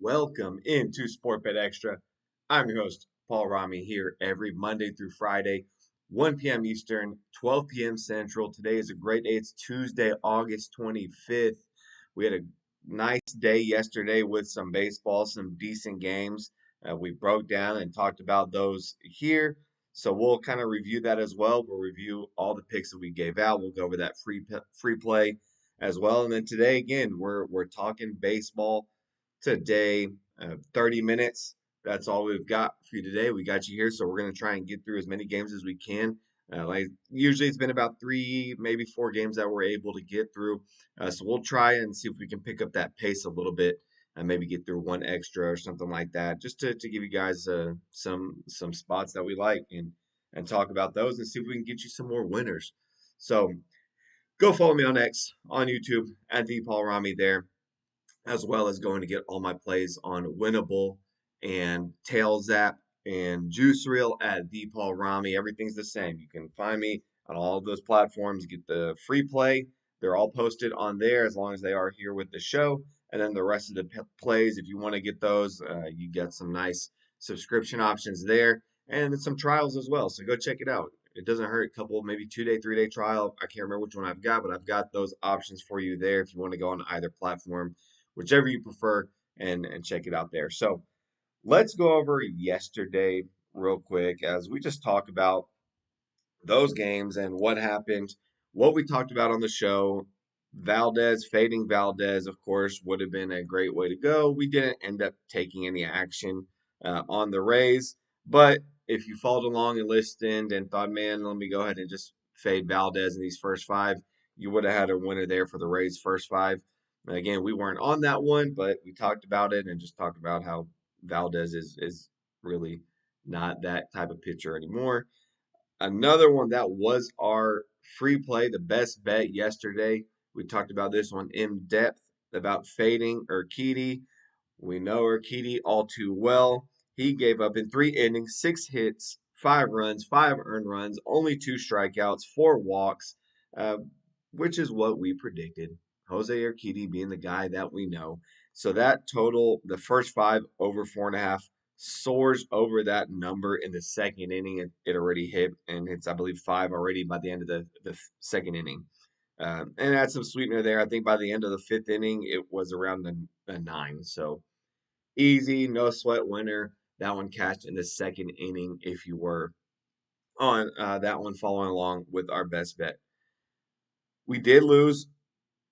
Welcome into SportBet Extra. I'm your host, Paul Rami, here every Monday through Friday, 1 p.m. Eastern, 12 p.m. Central. Today is a great day. It's Tuesday, August 25th. We had a nice day yesterday with some baseball, some decent games. We broke down and talked about those here. So we'll kind of review that as well. We'll review all the picks that we gave out. We'll go over that free play as well. And then today, again, we're talking baseball today. 30 minutes. That's all we've got for you today. We got you here, so we're going to try and get through as many games as we can. Like usually, it's been about 3, maybe 4 games that we're able to get through. So we'll try and see if we can pick up that pace a little bit and maybe get through one extra or something like that, just to give you guys some spots that we like and talk about those and see if we can get you some more winners. So go follow me on X, on YouTube at the Paul Rami there, as well as going to get all my plays on Winnable and Tail Zap and Juice Reel at the Paul Rami. Everything's the same. You can find me on all of those platforms. Get the free play. They're all posted on there as long as they are here with the show. And then the rest of the plays, if you want to get those, you get some nice subscription options there and some trials as well. So go check it out. It doesn't hurt. A couple, maybe 2-day, 3-day trial. I can't remember which one I've got, but I've got those options for you there if you want to go on either platform, whichever you prefer, and check it out there. So let's go over yesterday real quick as we just talk about those games and what happened, what we talked about on the show. Valdez, fading Valdez, of course, would have been a great way to go. We didn't end up taking any action on the Rays, but if you followed along and listened and thought, man, let me go ahead and just fade Valdez in these first 5, you would have had a winner there for the Rays' first 5. Again, we weren't on that one, but we talked about it and just talked about how Valdez is really not that type of pitcher anymore. Another one that was our free play, the best bet yesterday. We talked about this one in depth about fading Urquidy. We know Urquidy all too well. He gave up in 3 innings, 6 hits, 5 runs, 5 earned runs, only 2 strikeouts, 4 walks, uh, which is what we predicted. Jose Urquidy being the guy that we know. So that total, the first 5 over 4.5, soars over that number in the second inning. It already hit, and it's, I believe, 5 already by the end of the second inning. And add some sweetener there. I think by the end of the 5th inning, it was around a 9. So easy, no sweat winner. That one cashed in the second inning if you were on that one following along with our best bet. We did lose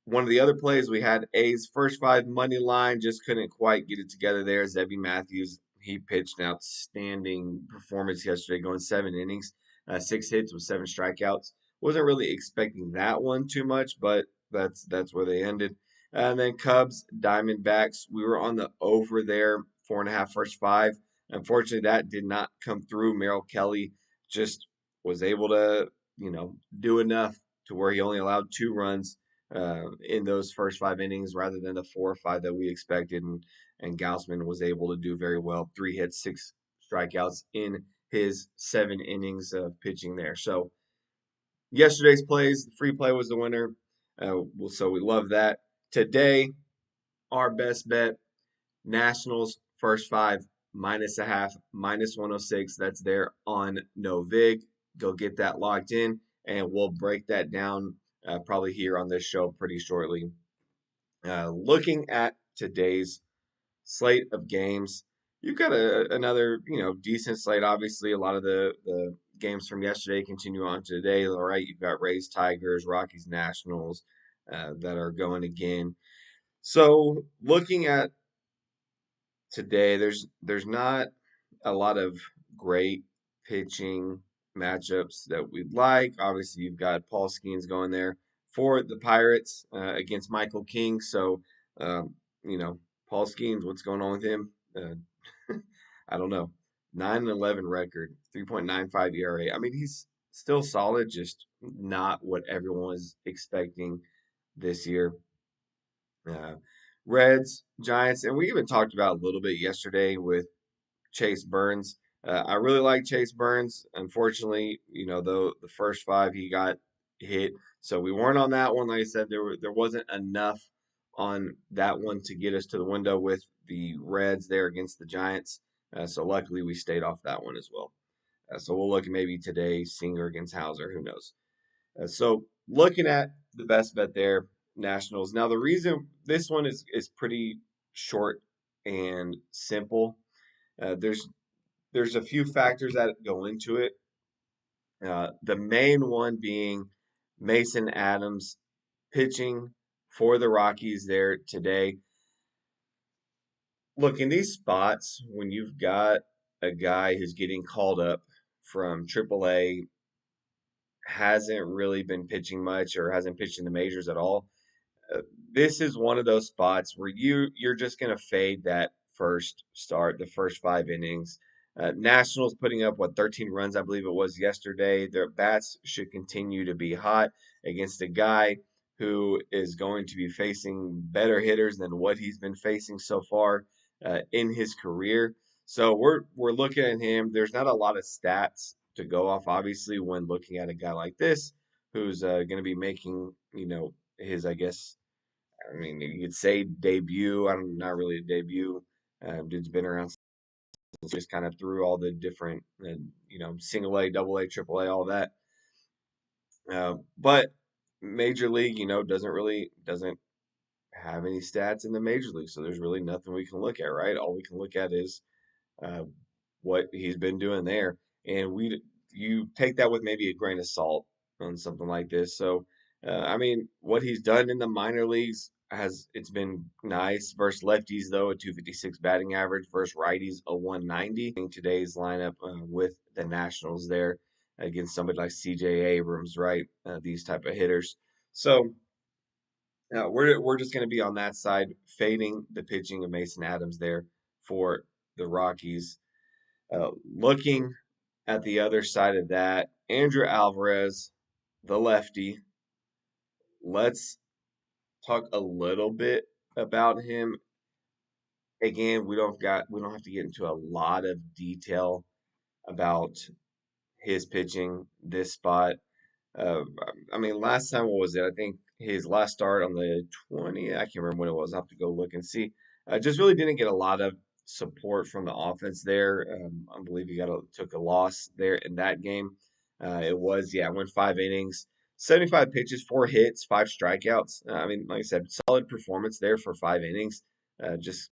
one of the other plays. We had A's first 5 money line, just couldn't quite get it together there. Zebby Matthews, he pitched an outstanding performance yesterday, going 7 innings, 6 hits with 7 strikeouts. Wasn't really expecting that one too much, but that's where they ended. And then Cubs, Diamondbacks, we were on the over there, 4.5 first 5. Unfortunately, that did not come through. Merrill Kelly just was able to, do enough to where he only allowed 2 runs in those first 5 innings rather than the 4 or 5 that we expected. And Gaussman was able to do very well. 3 hits, 6 strikeouts in his 7 innings of pitching there. So yesterday's plays, the free play was the winner. So we love that. Today, our best bet, Nationals first 5, -0.5, -106. That's there on Novig. Go get that locked in, and we'll break that down probably here on this show pretty shortly. Looking at today's slate of games, you've got another decent slate. Obviously, a lot of the games from yesterday continue on to today. All right, you've got Rays, Tigers, Rockies, Nationals that are going again. So looking at today, there's not a lot of great pitching matchups that we'd like. Obviously, you've got Paul Skeens going there for the Pirates against Michael King. So, Paul Skeens, what's going on with him? I don't know. 9-11 record, 3.95 ERA. I mean, he's still solid, just not what everyone was expecting this year. Reds, Giants, and we even talked about a little bit yesterday with Chase Burns. I really like Chase Burns. Unfortunately, though the first 5 he got hit, so we weren't on that one. Like I said, there wasn't enough on that one to get us to the window with the Reds there against the Giants. So luckily we stayed off that one as well. So we'll look at maybe today Singer against Hauser. Who knows? So looking at the best bet there, Nationals. Now the reason this one is pretty short and simple. There's a few factors that go into it. The main one being Mason Adams pitching for the Rockies there today. Look, in these spots, when you've got a guy who's getting called up from AAA, hasn't really been pitching much or hasn't pitched in the majors at all, uh, this is one of those spots where you're just going to fade that first start, the first 5 innings. Nationals putting up what 13 runs, I believe it was yesterday. Their bats should continue to be hot against a guy who is going to be facing better hitters than what he's been facing so far in his career. So we're looking at him. There's not a lot of stats to go off, obviously, when looking at a guy like this who's going to be making his, I guess, I mean, you could say debut. I'm not really a debut. Dude's been around since just kind of through all the different, single A, double A, triple A, all that. But major league, doesn't have any stats in the major league, so there's really nothing we can look at, right? All we can look at is uh, what he's been doing there, and you take that with maybe a grain of salt on something like this. So, I mean, what he's done in the minor leagues it's been nice versus lefties though, a 256 batting average versus righties a 190. In today's lineup with the Nationals there against somebody like C.J. Abrams, right? These type of hitters. So. We're just going to be on that side, fading the pitching of Mason Adams there for the Rockies. Looking at the other side of that, Andrew Alvarez, the lefty. Let's talk a little bit about him. Again, we don't have to get into a lot of detail about his pitching this spot. Uh, I mean, last time, what was it? I think his last start on the 20th, I can't remember when it was. I'll have to go look and see. Just really didn't get a lot of support from the offense there. I believe he took a loss there in that game. Went 5 innings, 75 pitches, 4 hits, 5 strikeouts. I mean, like I said, solid performance there for 5 innings. Just